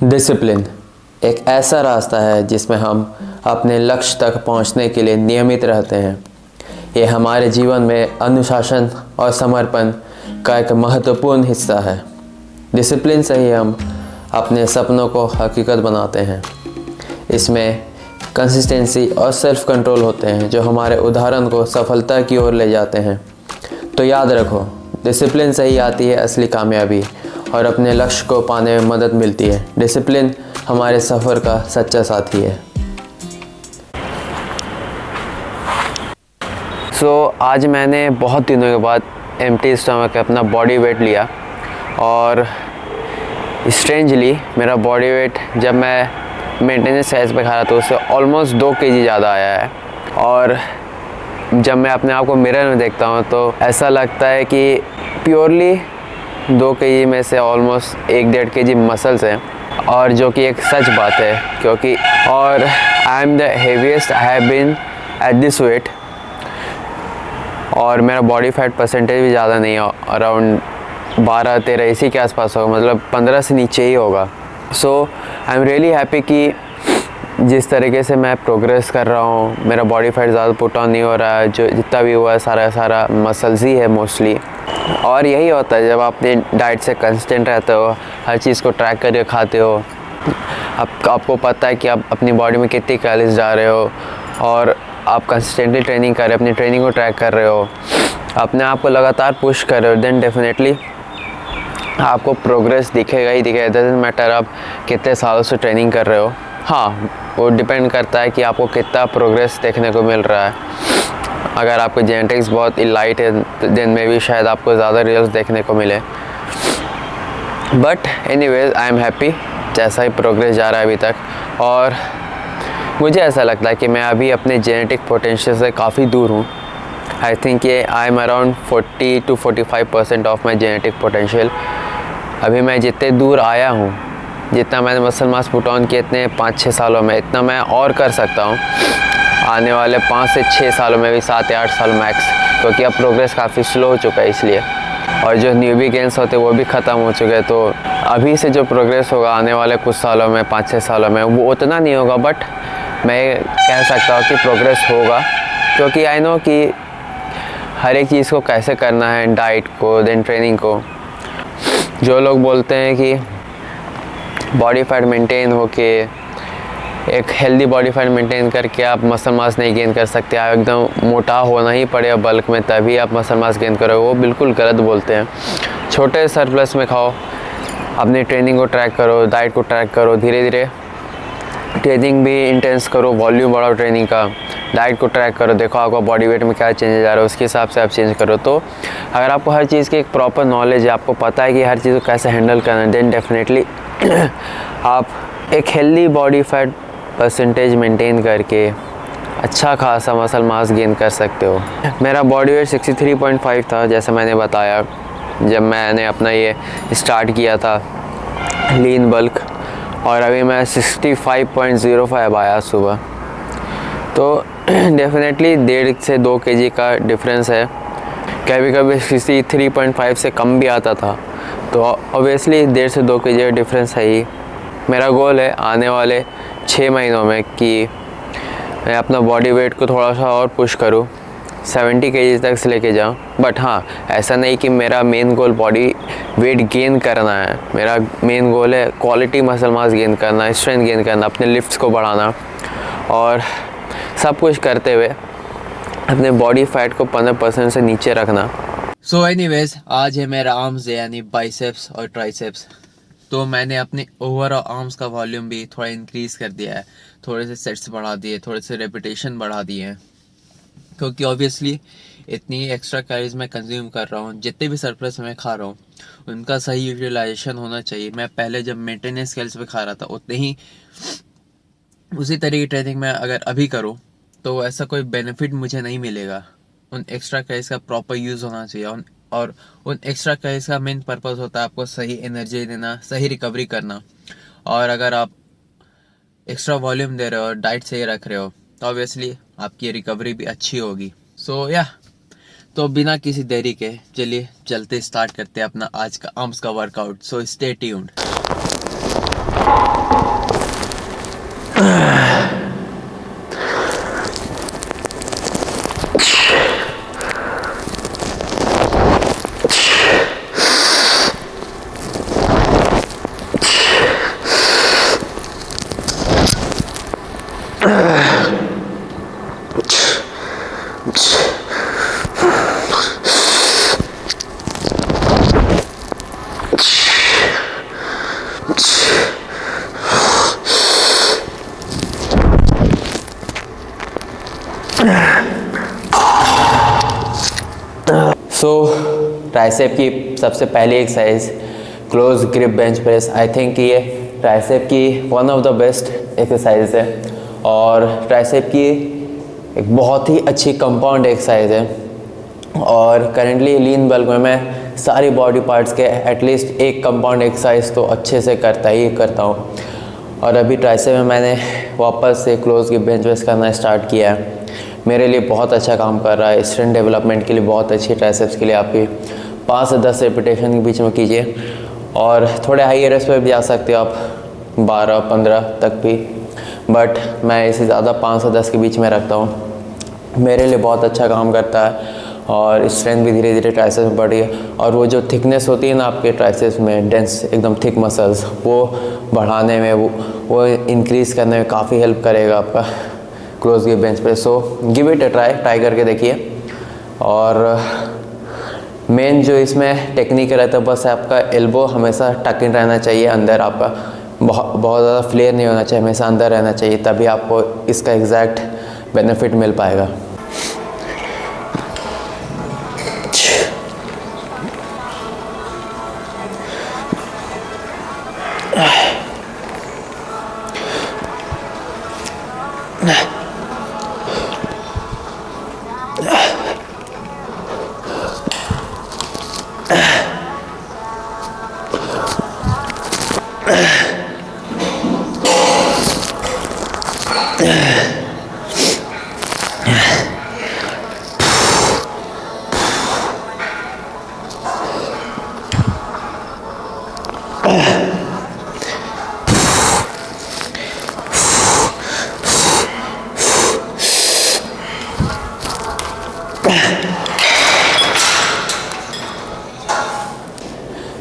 Discipline एक ऐसा रास्ता है जिसमें हम अपने लक्ष्य तक पहुंचने के लिए नियमित रहते हैं। ये हमारे जीवन में अनुशासन और समर्पण का एक महत्वपूर्ण हिस्सा है। डिसिप्लिन से ही हम अपने सपनों को हकीकत बनाते हैं। इसमें कंसिस्टेंसी और सेल्फ कंट्रोल होते हैं जो हमारे उदाहरण को सफलता की ओर ले जाते हैं। तो याद रखो, डिसिप्लिन से ही आती है असली कामयाबी और अपने लक्ष्य को पाने में मदद मिलती है। डिसिप्लिन हमारे सफ़र का सच्चा साथी है। आज मैंने बहुत दिनों के बाद एम्प्टी स्टमक अपना बॉडी वेट लिया और स्ट्रेंजली मेरा बॉडी वेट जब मैं मेंटेनेंस साइज पे खा रहा था उससे ऑलमोस्ट 2 kg ज़्यादा आया है। और जब मैं अपने आप को मिरर में देखता हूँ तो ऐसा लगता है कि प्योरली 2 kg में से ऑलमोस्ट 1-1.5 kg मसल्स हैं, और जो कि एक सच बात है क्योंकि और I am the heaviest I have been at this weight. और मेरा बॉडी फैट परसेंटेज भी ज़्यादा नहीं है, अराउंड 12-13 इसी के आसपास होगा, मतलब 15 से नीचे ही होगा। सो आई एम रियली हैप्पी कि जिस तरीके से मैं प्रोग्रेस कर रहा हूँ, मेरा बॉडी फैट ज़्यादा पुट ऑन नहीं हो रहा है, जो जितना भी हुआ है सारा मसल्स ही है मोस्टली। और यही होता है जब आप अपनी डाइट से कंसिस्टेंट रहते हो, हर चीज़ को ट्रैक करके खाते हो, आपको पता है कि आप अपनी बॉडी में कितनी कैलोरीज डाल रहे हो और आप कंसिस्टेंटली ट्रेनिंग कर रहे हो, अपनी ट्रेनिंग को ट्रैक कर रहे हो, अपने आप को लगातार पुश कर रहे हो, देन डेफिनेटली आपको प्रोग्रेस दिखेगा ही दिखेगा। डजंट मैटर आप कितने सालों से ट्रेनिंग कर रहे हो। हाँ, वो डिपेंड करता है कि आपको कितना प्रोग्रेस देखने को मिल रहा है। अगर आपको जेनेटिक्स बहुत इलाइट है देन में भी शायद आपको ज़्यादा रिजल्ट देखने को मिले। But anyways I am happy जैसा ही प्रोग्रेस जा रहा है अभी तक। और मुझे ऐसा लगता है कि मैं अभी अपने जेनेटिक पोटेंशियल से काफ़ी दूर हूँ। आई थिंक ये I am around 40 to 45% of my genetic potential. अभी मैं जितने दूर आया हूँ, जितना मैंने मसल मास पुट ऑन किए इतने 5-6 सालों में, इतना मैं और कर सकता हूँ आने वाले 5 से 6 सालों में भी, 7 या 8 साल मैक्स, क्योंकि अब प्रोग्रेस काफ़ी स्लो हो चुका है इसलिए। और जो न्यूबी गेंस होते हैं वो भी ख़त्म हो चुके हैं। तो अभी से जो प्रोग्रेस होगा आने वाले कुछ सालों में, 5-6 सालों में, वो उतना नहीं होगा, बट मैं कह सकता हूँ कि प्रोग्रेस होगा, क्योंकि आई नो कि हर एक चीज़ को कैसे करना है, डाइट को, देन ट्रेनिंग को। जो लोग बोलते हैं कि बॉडी फैट मेंटेन होके, एक हेल्दी बॉडी फैट मेंटेन करके आप मसल मास नहीं गेन कर सकते, आप एकदम मोटा होना ही पड़ेगा बल्क में तभी आप मसल मास गेन करोगे, वो बिल्कुल गलत बोलते हैं। छोटे सरप्लस में खाओ, अपनी ट्रेनिंग को ट्रैक करो, डाइट को ट्रैक करो, धीरे धीरे ट्रेनिंग भी इंटेंस करो, वॉल्यूम बढ़ाओ ट्रेनिंग का, डाइट को ट्रैक करो, देखो आपका बॉडी वेट में क्या चेंजेस आ रहा है, उसके हिसाब से आप चेंज करो। तो अगर आपको हर चीज़ की एक प्रॉपर नॉलेज है, आपको पता है कि हर चीज़ को कैसे हैंडल करना है, देन डेफिनेटली आप एक healthy body fat percentage maintain करके अच्छा खासा मसल मास गेन कर सकते हो। मेरा बॉडी वेट 63.5 था जैसे मैंने बताया जब मैंने अपना ये स्टार्ट किया था लीन बल्क, और अभी मैं 65.05 आया सुबह। तो डेफिनेटली 1.5 से 2 kg का डिफरेंस है। कभी कभी 63.5 से कम भी आता था, तो ऑब्वियसली 1.5 से 2 kg का डिफरेंस है ही। मेरा गोल है आने वाले 6 महीनों में कि मैं अपना बॉडी वेट को थोड़ा सा और पुश करूं, 70 kg तक से लेके जाऊं। बट हाँ, ऐसा नहीं कि मेरा main goal body weight gain करना है। मेरा मेन गोल है क्वालिटी मसल मास गेन करना, स्ट्रेंथ गेन करना, अपने लिफ्ट्स को बढ़ाना, और सब कुछ करते हुए अपने बॉडी फैट को 15% से नीचे रखना। सो एनीवेज, आज है मेरा आर्म्स डे यानी बाइसेप्स और ट्राइसेप्स। तो मैंने अपने ओवरऑल आर्म्स का वॉल्यूम भी थोड़ा इंक्रीज कर दिया है, थोड़े से सेट्स बढ़ा दिए, थोड़े से रेपिटेशन बढ़ा दिए हैं, क्योंकि ऑब्वियसली इतनी एक्स्ट्रा कैलोरीज मैं कंज्यूम कर रहा हूँ, जितने भी सरप्लस मैं खा रहा हूँ उनका सही यूटिलाइजेशन होना चाहिए। मैं पहले जब मेंटेनेंस स्केल्स पे खा रहा था उतने ही उसी तरह की ट्रेनिंग मैं अगर अभी करूँ तो ऐसा कोई बेनिफिट मुझे नहीं मिलेगा। उन एक्स्ट्रा कैलोरीज का प्रॉपर यूज़ होना चाहिए, और उन एक्स्ट्रा कैलोरीज का मेन पर्पस होता है आपको सही एनर्जी देना, सही रिकवरी करना। और अगर आप एक्स्ट्रा वॉल्यूम दे रहे हो और डाइट सही रख रहे हो तो ऑब्वियसली आपकी रिकवरी भी अच्छी होगी। तो बिना किसी देरी के चलिए चलते स्टार्ट करते हैं अपना आज का आर्म्स का workout. So stay tuned. So tricep की सबसे पहली exercise close grip bench press. I think ये ट्राइसेप की one of the best exercise है और ट्राइसेप की एक बहुत ही अच्छी कंपाउंड एक्सरसाइज है। और करेंटली लीन बल्क में मैं सारी बॉडी पार्ट्स के एटलीस्ट एक कंपाउंड एक्सरसाइज तो अच्छे से करता हूँ। और अभी ट्राइसेप में मैंने वापस से क्लोज ग्रिप बेंच प्रेस करना स्टार्ट किया है। मेरे लिए बहुत अच्छा काम कर रहा है, स्ट्रेंथ डेवलपमेंट के लिए बहुत अच्छी, ट्राइसेप्स के लिए आपकी 5 से 10 रेपिटेशन के बीच में कीजिए और थोड़े हाई रेस्ट पे भी जा सकते हो आप 12-15 तक भी, बट मैं इसे ज़्यादा 5 से 10 के बीच में रखता हूँ। मेरे लिए बहुत अच्छा काम करता है और स्ट्रेंथ भी धीरे धीरे ट्राइसेप्स में बढ़ी है। और वो जो थिकनेस होती है ना आपके ट्राइसेप्स में, डेंस एकदम थिक मसल्स, वो बढ़ाने में वो इंक्रीज़ करने में काफ़ी हेल्प करेगा आपका close grip bench press. So give it a try करके देखिए। और मेन जो इसमें टेक्निक रहता है बस आपका एल्बो हमेशा टक इन रहना चाहिए अंदर, आपका बहुत ज़्यादा फ्लेयर नहीं होना चाहिए, हमेशा अंदर रहना चाहिए, तभी आपको इसका एग्जैक्ट बेनिफिट मिल पाएगा।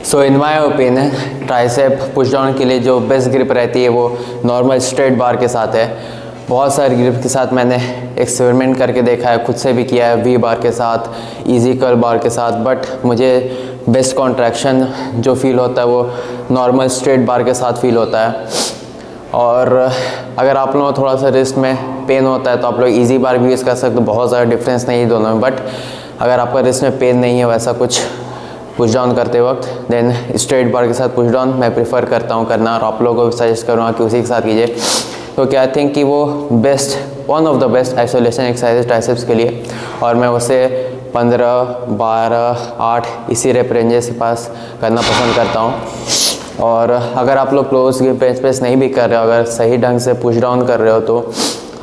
So in my opinion tricep push down के लिए जो बेस्ट ग्रिप रहती है वो नॉर्मल स्ट्रेट बार के साथ है। बहुत सारे ग्रिप के साथ मैंने एक्सपेरिमेंट करके देखा है, खुद से भी किया है, वी बार के साथ, इजी कर्ल बार के साथ, बट मुझे बेस्ट कॉन्ट्रैक्शन जो फील होता है वो नॉर्मल स्ट्रेट बार के साथ फील होता है। और अगर आप लोगों को थोड़ा सा रिस्ट में पेन होता है तो आप लोग इजी बार भी यूज़ कर सकते हो, बहुत ज़्यादा डिफरेंस नहीं है दोनों में। बट अगर आपका रिस्ट में पेन नहीं है वैसा कुछ पुश डाउन करते वक्त, देन स्ट्रेट बार के साथ पुश डाउन मैं प्रेफर करता हूँ करना, और आप लोगों को भी सजेस्ट करूँगा कि उसी के साथ कीजिए। तो क्या आई थिंक कि वो one of the best isolation exercise triceps के लिए, और मैं उसे 15, 12, 8 इसी रेप रेंजेस के पास करना पसंद करता हूँ। और अगर आप लोग क्लोज ग्रिप बेंच प्रेस नहीं भी कर रहे हो, अगर सही ढंग से पुश डाउन कर रहे हो तो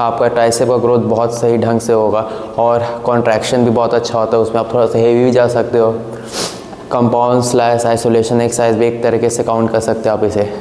आपका ट्राइसेप का ग्रोथ बहुत सही ढंग से होगा और कॉन्ट्रैक्शन भी बहुत अच्छा होता है उसमें। आप थोड़ा सा हेवी भी जा सकते हो। कंपाउंड स्लैश आइसोलेशन एक्सरसाइज भी एक तरीके से काउंट कर सकते हो आप इसे।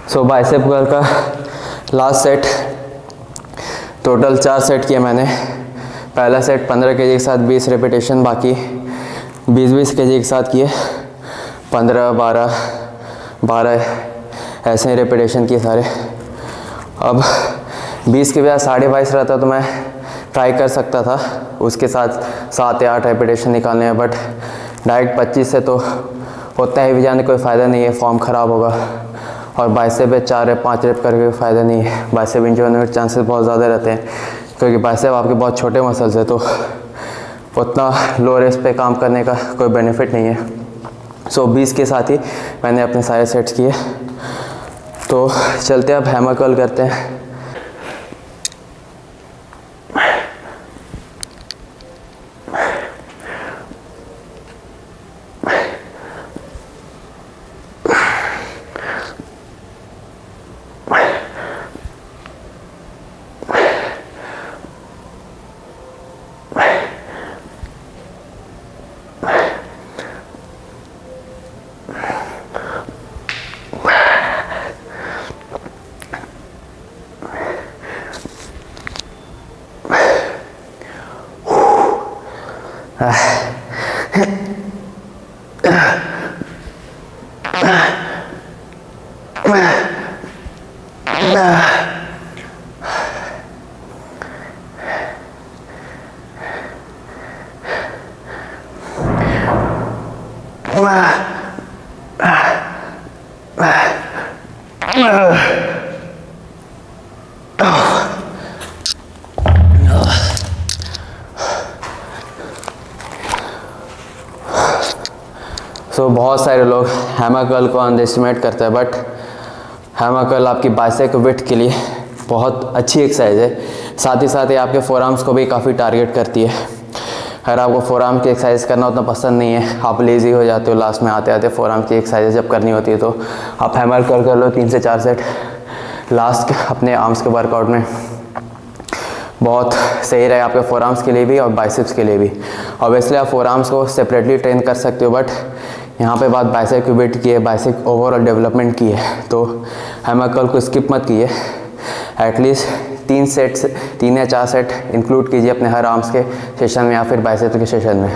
सो बाइसेप कर्ल का लास्ट सेट, टोटल 4 सेट किए मैंने। पहला सेट 15 kg के साथ 20 रेपिटेशन, बाकी 20-20 kg के साथ किए 15, 12, 12 ऐसे ही रेपिटेशन किए सारे। अब 20 के बजाय 22.5 रहता तो मैं ट्राई कर सकता था उसके साथ 7 या 8 रेपिटेशन निकालने हैं, बट डायरेक्ट 25 से तो उतना ही जाने कोई फ़ायदा नहीं है, फॉर्म ख़राब होगा। और बाइसेप पे 4 या 5 रेप करके भी फ़ायदा नहीं है, बाइसेप इंजरी होने के चांसेस बहुत ज़्यादा रहते हैं, क्योंकि बाइसेप आपके बहुत छोटे मसल्स है, तो उतना लो रेस्ट पे काम करने का कोई बेनिफिट नहीं है। सो 20 के साथ ही मैंने अपने सारे सेट्स किए। तो चलते अब हैमर कर्ल करते हैं। सो बहुत सारे लोग हैमर कर्ल को अंडरएस्टिमेट करते हैं, बट हैमर कर्ल आपकी बाइसेप विड्थ के लिए बहुत अच्छी एक्सरसाइज है। साथ ही साथ ये आपके फोरआर्म्स को भी काफ़ी टारगेट करती है। अगर आपको फोरआर्म की एक्सरसाइज करना उतना पसंद नहीं है, आप लेज़ी हो जाते हो लास्ट में आते आते फोरआर्म की एक्सरसाइज जब करनी होती है, तो आप हैमर कर्ल कर लो 3 से 4 सेट लास्ट अपने आर्म्स के वर्कआउट में। बहुत सही रहे आपके फोरआर्म्स के लिए भी और बाइसेप्स के लिए भी। ऑब्वियसली आप फोरआर्म्स को सेपरेटली ट्रेन कर सकते हो, बट यहाँ पे बात बाइसेप की वेट की है, बाइसेप ओवरऑल डेवलपमेंट की है, तो हैमर कर्ल को स्किप मत कीजिए। एटलीस्ट 3 या 4 सेट इंक्लूड कीजिए अपने हर आर्म्स के सेशन में या फिर बाइसेप्स के सेशन में।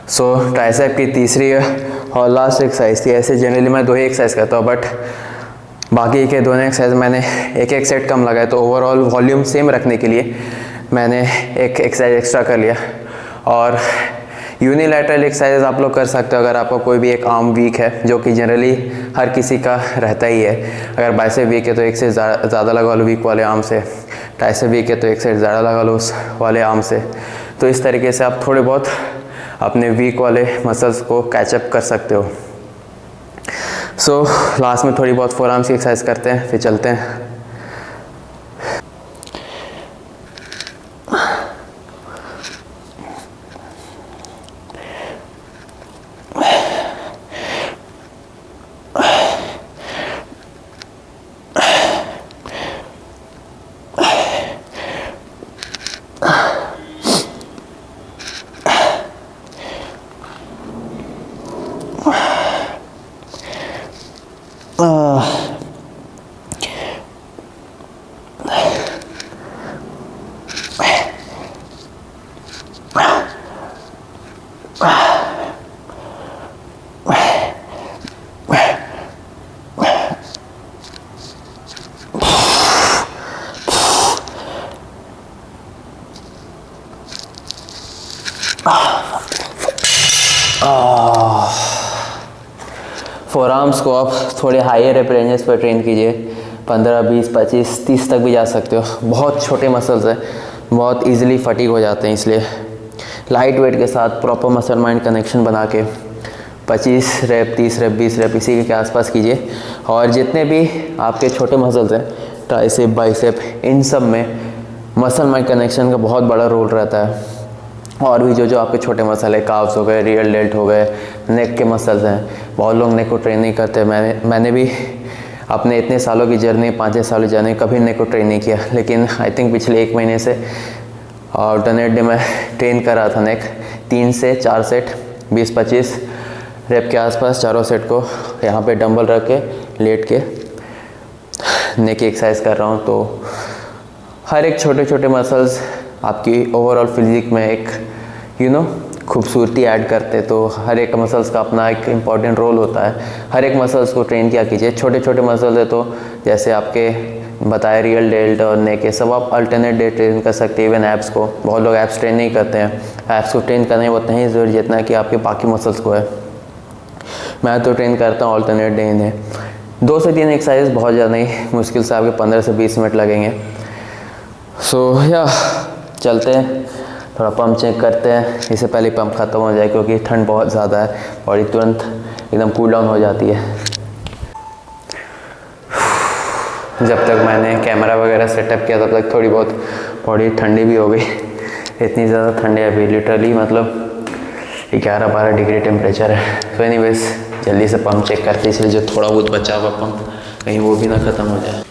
सो ट्राइसेप की तीसरी और लास्ट एक्सरसाइज थी। ऐसे जनरली मैं 2 ही एक्सरसाइज करता हूँ, बट बाकी के दोनों एक्सरसाइज मैंने एक सेट कम लगाया, तो ओवरऑल वॉल्यूम सेम रखने के लिए मैंने एक एक्सरसाइज एक्स्ट्रा कर लिया। और यूनिलैटरल एक्सरसाइज आप लोग कर सकते हो अगर आपका कोई भी एक आर्म वीक है, जो कि जनरली हर किसी का रहता ही है। अगर बाइसेप वीक है तो एक से ज़्यादा लगा लो वीक वाले आर्म से, ट्राइसेप वीक है तो एक से ज़्यादा लगा लो उस वाले आर्म से। तो इस तरीके से आप थोड़े बहुत अपने वीक वाले मसल्स को कैचअप कर सकते हो। सो लास्ट में थोड़ी बहुत फोरआर्म्स की एक्सरसाइज करते हैं, फिर चलते हैं। फोर आर्म्स को आप थोड़े हायर रेप रेंजेस पर ट्रेन कीजिए, 15, 20, 25, 30 तक भी जा सकते हो। बहुत छोटे मसल्स हैं, बहुत इजीली फटीग हो जाते हैं, इसलिए लाइट वेट के साथ प्रॉपर मसल माइंड कनेक्शन बना के 25 रेप, 30 रेप, 20 रेप इसी के आसपास कीजिए। और जितने भी आपके छोटे मसल्स हैं, ट्राइसेप, बाइसेप, इन सब में मसल माइंड कनेक्शन का बहुत बड़ा रोल रहता है। और भी जो आपके छोटे मसल है, काव्स हो गए, रियल डेल्ट हो गए, नेक के मसल्स हैं, बहुत लोग नेक को ट्रेन नहीं करते। मैंने भी अपने इतने सालों की जर्नी, 5-6 साल की जर्नी, कभी नेक को ट्रेन नहीं किया, लेकिन आई थिंक पिछले 1 महीने से अल्टरनेट डे में ट्रेन कर रहा था नेक। 3 से 4 सेट 20-25 रेप के आसपास, चारों सेट को यहाँ पे डंबल रख के लेट के नेक की एक्सरसाइज कर रहा हूँ। तो हर एक छोटे छोटे मसल्स आपकी ओवरऑल फिजिक में एक खूबसूरती ऐड करते। तो हर एक मसल्स का अपना एक इम्पॉर्टेंट रोल होता है। हर एक मसल्स को ट्रेन किया कीजिए। छोटे छोटे मसल्स है तो जैसे आपके बताए रियल डेल्ट और नेक, ये सब आप अल्टरनेट डे ट्रेन कर सकते हैं। इवन एब्स को, बहुत लोग एब्स ट्रेन नहीं करते हैं। एब्स को ट्रेन करने में उतना ही ज़रूरी जितना कि आपके बाकी मसल्स को है। मैं तो ट्रेन करता हूँ अल्टरनेट डे इन्हें। 2 से 3 एक्सरसाइज, बहुत ज़्यादा नहीं, मुश्किल से आपके 15 से 20 मिनट लगेंगे। सो या चलते हैं, थोड़ा पंप चेक करते हैं। इससे पहले पंप ख़त्म हो जाए क्योंकि ठंड बहुत ज़्यादा है, बॉडी तुरंत एकदम कूल डाउन हो जाती है। जब तक मैंने कैमरा वगैरह सेटअप किया तब तक थोड़ी बहुत बॉडी ठंडी भी हो गई। इतनी ज़्यादा ठंडी है अभी, लिटरली मतलब 11-12 डिग्री टेम्परेचर है। सो एनीवेज जल्दी से पंप चेक करते, इसलिए जो थोड़ा बहुत बचा हुआ पंप कहीं वो भी ना ख़त्म हो जाए।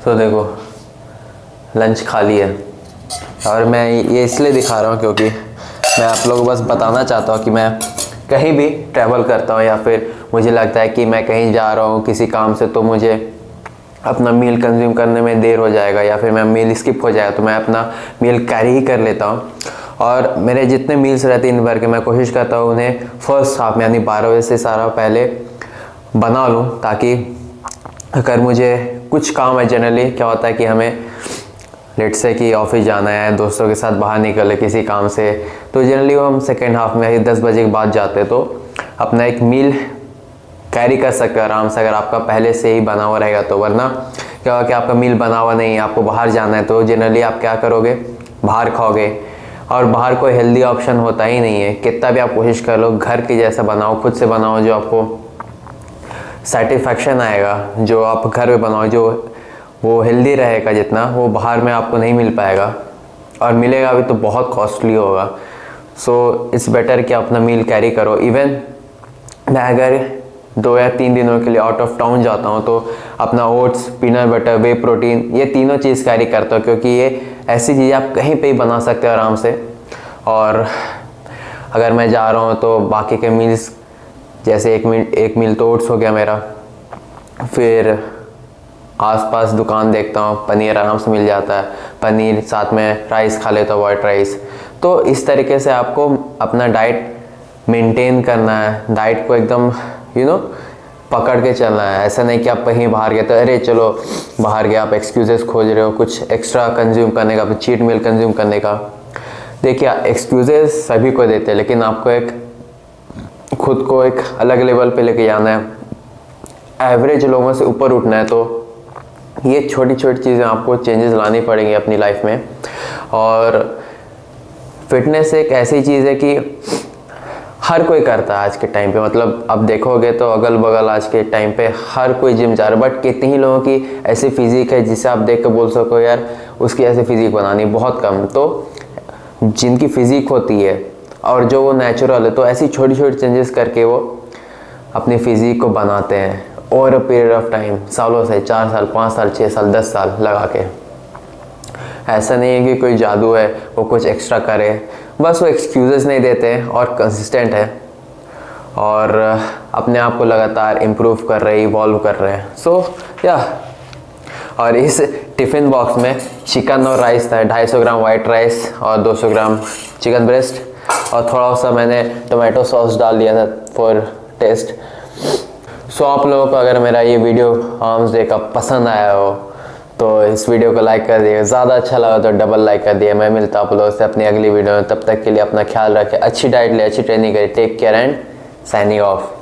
तो देखो लंच खा लिया, और मैं ये इसलिए दिखा रहा हूँ क्योंकि मैं आप लोगों को बस बताना चाहता हूँ कि मैं कहीं भी ट्रैवल करता हूँ या फिर मुझे लगता है कि मैं कहीं जा रहा हूँ किसी काम से, तो मुझे अपना मील कंज्यूम करने में देर हो जाएगा या फिर मैं मील स्किप हो जाएगा, तो मैं अपना मील कैरी ही कर लेता हूँ। और मेरे जितने मील्स रहते हैं इन भर के, मैं कोशिश करता हूँ उन्हें फर्स्ट हाफ में यानी 12 बजे से सारा पहले बना लूँ, ताकि अगर मुझे कुछ काम है, जनरली क्या होता है कि हमें लेट से कि ऑफिस जाना है, दोस्तों के साथ बाहर निकले किसी काम से, तो जनरली वो हम सेकेंड हाफ में 10 बजे के बाद जाते हैं, तो अपना एक मील कैरी कर सकते हो आराम से अगर आपका पहले से ही बना हुआ रहेगा तो। वरना क्या होगा कि आपका मील बना हुआ नहीं है, आपको बाहर जाना है, तो जनरली आप क्या करोगे, बाहर खाओगे, और बाहर कोई हेल्दी ऑप्शन होता ही नहीं है। कितना भी आप कोशिश कर लो घर के जैसा बनाओ, खुद से बनाओ, जो आपको सेटिस्फैक्शन आएगा, जो आप घर में बनाओ, जो वो हेल्दी रहेगा, जितना वो बाहर में आपको नहीं मिल पाएगा, और मिलेगा भी तो बहुत कॉस्टली होगा। सो इट्स बेटर कि अपना मील कैरी करो। इवन मैं अगर 2 या 3 दिनों के लिए आउट ऑफ टाउन जाता हूँ तो अपना ओट्स, पीनट बटर, वे प्रोटीन, ये तीनों चीज़ कैरी करता हूँ, क्योंकि ये ऐसी चीज़ें आप कहीं पे ही बना सकते हो आराम से। और अगर मैं जा रहा हूँ तो बाकी के मील्स, जैसे एक मील तो ओट्स हो गया मेरा, फिर आसपास दुकान देखता हूँ, पनीर आराम से मिल जाता है, पनीर साथ में राइस खा लेता हूँ, वाइट राइस। तो इस तरीके से आपको अपना डाइट मेंटेन करना है, डाइट को एकदम पकड़ के चलना है। ऐसा नहीं कि आप कहीं बाहर गए तो अरे चलो बाहर गए, आप एक्सक्यूजेस खोज रहे हो कुछ एक्स्ट्रा कंज्यूम करने का, चीट मील कंज्यूम करने का। देखिए एक्सक्यूजेस सभी को देते हैं, लेकिन आपको एक खुद को एक अलग लेवल पे लेके जाना है, एवरेज लोगों से ऊपर उठना है, तो ये छोटी छोटी चीज़ें आपको चेंजेस लानी पड़ेंगी अपनी लाइफ में। और फिटनेस एक ऐसी चीज़ है कि हर कोई करता है आज के टाइम पे, मतलब अब देखोगे तो अगल बगल आज के टाइम पे हर कोई जिम जा रहा है, बट कितने ही लोगों की ऐसी फिजिक है जिसे आप देख कर बोल सको यार उसकी ऐसी फिजिक बनानी, बहुत कम। तो जिनकी फिजिक होती है और जो वो नेचुरल है, तो ऐसी छोटी छोटी चेंजेस करके वो अपनी फिजिक को बनाते हैं over a period of time, सालों से, 4 साल, 5 साल, 6 साल, 10 साल लगा के। ऐसा नहीं है कि कोई जादू है वो कुछ एक्स्ट्रा करे, बस वो एक्सक्यूजेस नहीं देते और कंसिस्टेंट है और अपने आप को लगातार इम्प्रूव कर रहे, इवॉल्व कर रहे हैं। सो या और इस टिफ़िन बॉक्स में चिकन और राइस था, 250 ग्राम वाइट राइस और 200 ग्राम चिकन ब्रेस्ट, और थोड़ा सा मैंने टोमेटो सॉस डाल दिया था फॉर टेस्ट। सो आप लोगों को अगर मेरा ये वीडियो आर्म्स डे का पसंद आया हो तो इस वीडियो को लाइक कर दिए, ज़्यादा अच्छा लगा तो डबल लाइक कर दिए। मैं मिलता हूँ आप लोगों से अपनी अगली वीडियो में, तब तक के लिए अपना ख्याल रखें, अच्छी डाइट ले, अच्छी ट्रेनिंग करें। Take care and signing of.